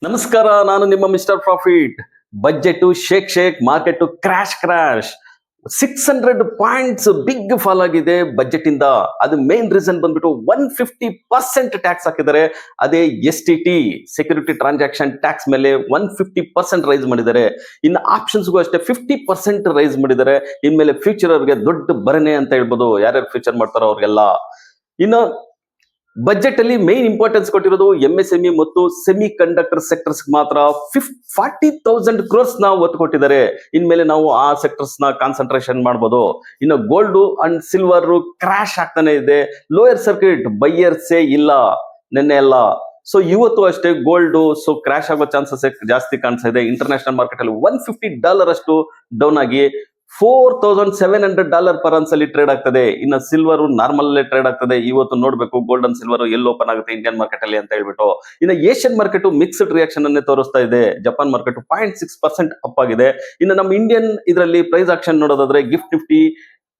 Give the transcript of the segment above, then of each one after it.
ನಮಸ್ಕಾರ, ನಾನು ನಿಮ್ಮ mister profit. Budget shake market crash 600 points big fall ಆಗಿದೆ ಬಜೆಟ್ ಇಂದ. ಅದು ಮೇನ್ ರೀಸನ್ ಬಂದ್ಬಿಟ್ಟು 150% ಟ್ಯಾಕ್ಸ್ ಹಾಕಿದ್ದಾರೆ. ಅದೇ STT ಸೆಕ್ಯೂರಿಟಿ ಟ್ರಾನ್ಸಾಕ್ಷನ್ ಟ್ಯಾಕ್ಸ್ ಮೇಲೆ 150% ರೈಸ್ ಮಾಡಿದ್ದಾರೆ. ಇನ್ನು ಆಪ್ಷನ್ಸ್ಗೂ ಅಷ್ಟೇ 50% ರೈಸ್ ಮಾಡಿದ್ದಾರೆ. ಇನ್ಮೇಲೆ ಫ್ಯೂಚರ್ ಅವ್ರಿಗೆ ದೊಡ್ಡ ಬರನೆ ಅಂತ ಹೇಳ್ಬೋದು. ಯಾರ್ಯಾರು ಫ್ಯೂಚರ್ ಮಾಡ್ತಾರೋ ಅವ್ರಿಗೆಲ್ಲ. ಇನ್ನು ಬಜೆಟ್ ಅಲ್ಲಿ ಮೇನ್ ಇಂಪಾರ್ಟೆನ್ಸ್ ಕೊಟ್ಟಿರೋದು MSME ಮತ್ತು ಸೆಮಿ ಕಂಡಕ್ಟರ್ ಸೆಕ್ಟರ್ಸ್ ಮಾತ್ರ 40,000 ಕ್ರೋರ್ಸ್ ನ ಒತ್ತು ಕೊಟ್ಟಿದ್ದಾರೆ. ಇನ್ಮೇಲೆ ನಾವು ಆ ಸೆಕ್ಟರ್ಸ್ ನ ಕಾನ್ಸಂಟ್ರೇಷನ್ ಮಾಡಬಹುದು. ಇನ್ನು ಗೋಲ್ಡ್ ಅಂಡ್ ಸಿಲ್ವರ್ ಕ್ರಾಶ್ ಆಗ್ತಾನೆ ಇದೆ. ಲೋಯರ್ ಸರ್ಕ್ಯೂಟ್ ಬೈಯರ್ಸೇ ಇಲ್ಲ ನಿನ್ನೆ ಎಲ್ಲ. ಸೊ ಇವತ್ತು ಅಷ್ಟೇ ಗೋಲ್ಡ್ ಕ್ರಾಶ್ ಆಗೋ ಚಾನ್ಸಸ್ ಜಾಸ್ತಿ ಕಾಣಿಸ್ತಾ ಇದೆ. ಇಂಟರ್ನ್ಯಾಷನಲ್ ಮಾರ್ಕೆಟ್ ಅಲ್ಲಿ $150 ಅಷ್ಟು ಡೌನ್ ಆಗಿ $4,700 ಪರ್ ಅನ್ಸ್ ಅಲ್ಲಿ ಟ್ರೇಡ್ ಆಗ್ತದೆ. ಇನ್ನು ಸಿಲ್ವರ್ ನಾರ್ಮಲ್ ಟ್ರೇಡ್ ಆಗ್ತದೆ. ಇವತ್ತು ನೋಡ್ಬೇಕು ಗೋಲ್ಡ್ ಅಂಡ್ ಸಿಲ್ವರ್ ಎಲ್ಲಿ ಓಪನ್ ಆಗುತ್ತೆ ಇಂಡಿಯನ್ ಮಾರ್ಕೆಟ್ ಅಲ್ಲಿ ಅಂತ ಹೇಳ್ಬಿಟ್ಟು. ಇನ್ನು ಏಷ್ಯನ್ ಮಾರ್ಕೆಟ್ ಮಿಕ್ಸ್ಡ್ ರಿಯಾಕ್ಷನ್ ಅನ್ನೇ ತೋರಿಸ್ತಾ ಇದೆ. ಜಪಾನ್ ಮಾರ್ಕೆಟ್ 0.6% ಅಪ್ ಆಗಿದೆ. ಇನ್ನು ನಮ್ಮ ಇಂಡಿಯನ್ ಇದರಲ್ಲಿ ಪ್ರೈಸ್ ಆಕ್ಷನ್ ನೋಡೋದಾದ್ರೆ ಗಿಫ್ಟ್ ನಿಫ್ಟಿ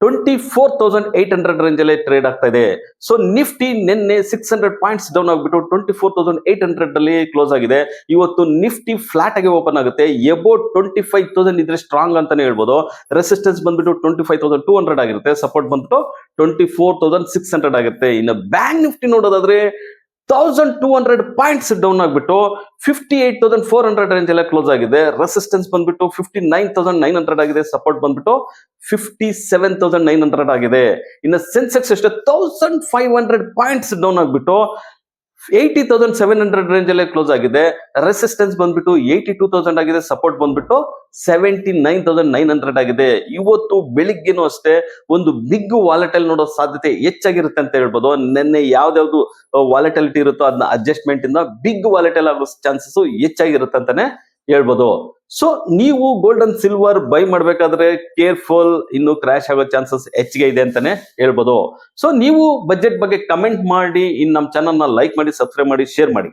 24,800 ರೇಂಜ್ ಅಲ್ಲಿ ಟ್ರೇಡ್ ಆಗ್ತಾ ಇದೆ. ಸೊ ನಿಫ್ಟಿ ನಿನ್ನೆ 600 ಪಾಯಿಂಟ್ಸ್ ಡೌನ್ ಆಗ್ಬಿಟ್ಟು 24,800 ಅಲ್ಲಿ ಕ್ಲೋಸ್ ಆಗಿದೆ. ಇವತ್ತು ನಿಫ್ಟಿ ಫ್ಲಾಟ್ ಆಗಿ ಓಪನ್ ಆಗುತ್ತೆ. ಎಬೋಟ್ 25,000 ಇದ್ರೆ ಸ್ಟ್ರಾಂಗ್ ಅಂತಾನೆ ಹೇಳ್ಬೋದು. ರೆಸಿಸ್ಟೆನ್ಸ್ ಬಂದ್ಬಿಟ್ಟು 25,200 ಆಗಿರುತ್ತೆ. ಸಪೋರ್ಟ್ ಬಂದ್ಬಿಟ್ಟು 24,600 ಆಗಿರುತ್ತೆ. ಇನ್ನು ಬ್ಯಾಂಕ್ ನಿಫ್ಟಿ ನೋಡೋದಾದ್ರೆ 1,200 ಪಾಯಿಂಟ್ಸ್ ಡೌನ್ ಆಗ್ಬಿಟ್ಟು 58,400 ರೇಂಜ್ ಎಲ್ಲ ಕ್ಲೋಸ್ ಆಗಿದೆ. ರೆಸಿಸ್ಟೆನ್ಸ್ ಬಂದ್ಬಿಟ್ಟು 59,900 ಆಗಿದೆ. ಸಪೋರ್ಟ್ ಬಂದ್ಬಿಟ್ಟು 57,900 ಆಗಿದೆ. ಇನ್ನು ಸೆನ್ಸೆಕ್ಸ್ ಅಷ್ಟೇ 1,500 ಪಾಯಿಂಟ್ಸ್ ಡೌನ್ ಆಗ್ಬಿಟ್ಟು 80,700 ರೇಂಜ್ ಅಲ್ಲೇ ಕ್ಲೋಸ್ ಆಗಿದೆ. ರೆಸಿಸ್ಟೆನ್ಸ್ ಬಂದ್ಬಿಟ್ಟು 82,000 ಆಗಿದೆ. ಸಪೋರ್ಟ್ ಬಂದ್ಬಿಟ್ಟು 79,900 ಆಗಿದೆ. ಇವತ್ತು ಬೆಳಿಗ್ಗೆನೂ ಅಷ್ಟೇ ಒಂದು ಬಿಗ್ ವಾಲೆಟೈಲ್ ನೋಡೋ ಸಾಧ್ಯತೆ ಹೆಚ್ಚಾಗಿರುತ್ತೆ ಅಂತ ಹೇಳ್ಬೋದು. ನಿನ್ನೆ ಯಾವ್ದಾವ್ದು ವಾಲೆಟಿಲಿಟಿ ಇರುತ್ತೋ ಅದನ್ನ ಅಡ್ಜಸ್ಟ್ಮೆಂಟ್ ಇಂದ ಬಿಗ್ ವಾಲೆಟೈಲ್ ಆಗೋ ಚಾನ್ಸಸ್ ಹೆಚ್ಚಾಗಿರುತ್ತೆ ಅಂತಾನೆ ಹೇಳ್ಬೋದು. ಸೊ ನೀವು ಗೋಲ್ಡ್ ಅಂಡ್ ಸಿಲ್ವರ್ ಬೈ ಮಾಡ್ಬೇಕಾದ್ರೆ ಕೇರ್ಫುಲ್, ಇನ್ನು ಕ್ರಾಶ್ ಆಗೋ ಚಾನ್ಸಸ್ ಹೆಚ್ಚಿಗೆ ಇದೆ ಅಂತಾನೆ ಹೇಳ್ಬೋದು. ಸೊ ನೀವು ಬಜೆಟ್ ಬಗ್ಗೆ ಕಮೆಂಟ್ ಮಾಡಿ, ಇನ್ನು ನಮ್ಮ ಚಾನಲ್ ನ ಲೈಕ್ ಮಾಡಿ, ಸಬ್ಸ್ಕ್ರೈಬ್ ಮಾಡಿ, ಶೇರ್ ಮಾಡಿ.